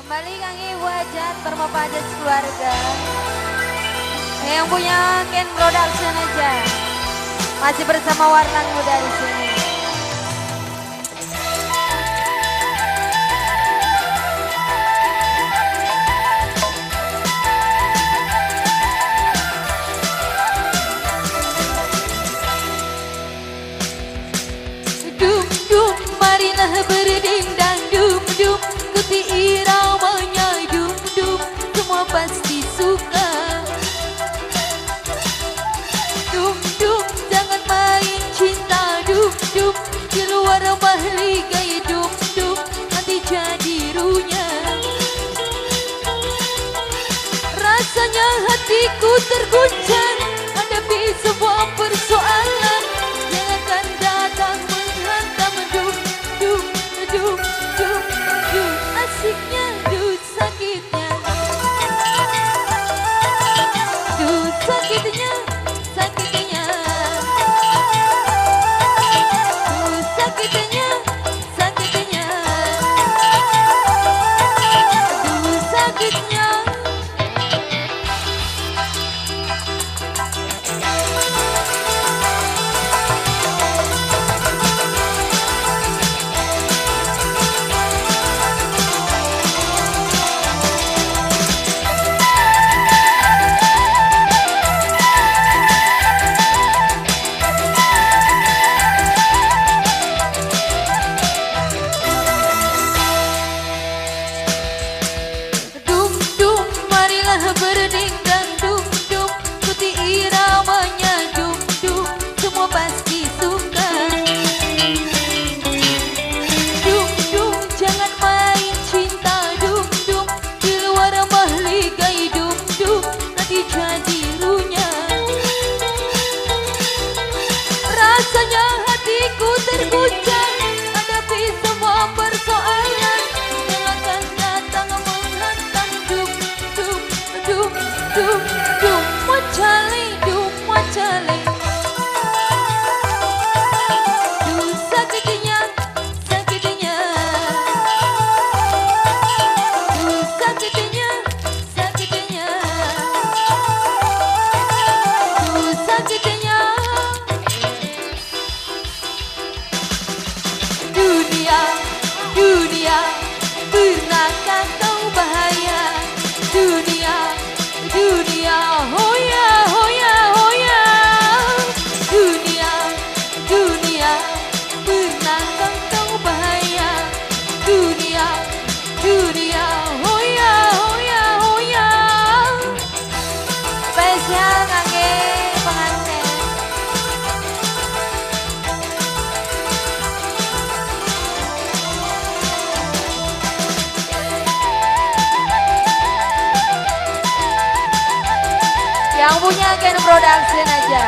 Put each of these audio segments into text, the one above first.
Kembali kangge wajah permapadas keluarga. Yang punya Ken Production aja. Masih bersama Warnan Muda di sini. Dum dum marilah berdendang dum dum ikuti iramanya dum dum semua pasti suka. Dum dum jangan main cinta dum dum di luar mahligai dum dum nanti jadi runyam. Rasanya hatiku terguncang hadapi sebuah persoalan yang akan datang menghantam dum dum dum dum dum asiknya dum sakitnya dum sakitnya sakitnya dum sakitnya sakitnya dum sakitnya. Berdendang dum dum ikuti iramanya dum dum semua pasti suka. Dum dum jangan main cinta dum dum di luar mahligai dum dum nanti jadi runyam. Rasanya hatiku terguncang hadapi semua persoalan yang akan datang menghantam dum dum dum dum dum macale dum macale dum sakitnya sakitnya dum sakitnya sakitnya dum sakitnya. Dunia dunia pernahkah kau bahaya dunia dunia hoya hoya hoya dunia dunia pernahkah kau bahaya dunia dunia hoya hoya hoya. Spesial kangge pengantin. Yang punya Ken Production aja.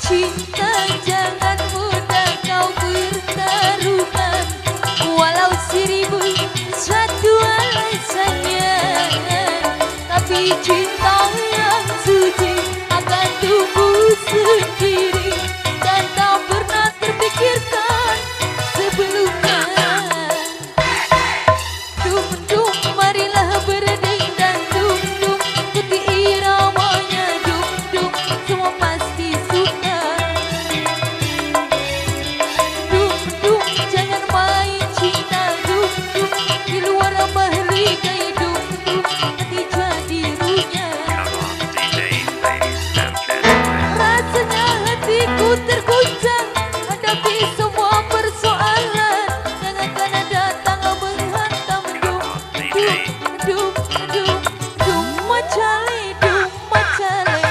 Cinta jangan mudah kau bertaruhkan walau 1001 alasannya, tapi cinta yang suci akan tumbuh sendiri dan tak pernah terpikirkan sebelumnya. Dum dum marilah berdendang dum dum ikuti iramanya dum dum semua pasti suka. Dum dum jangan main cinta dum dum di luar mahligai dum dum nanti jadi runyam. Rasanya hatiku terguncang hadapi semua persoalan yang akan datang menghantam dum dum dum dum dum macale dum macale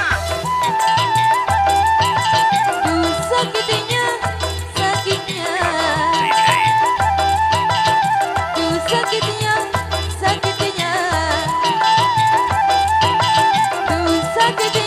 dum sakitnya sakitnya dum sakitnya sakitnya dum sakitnya.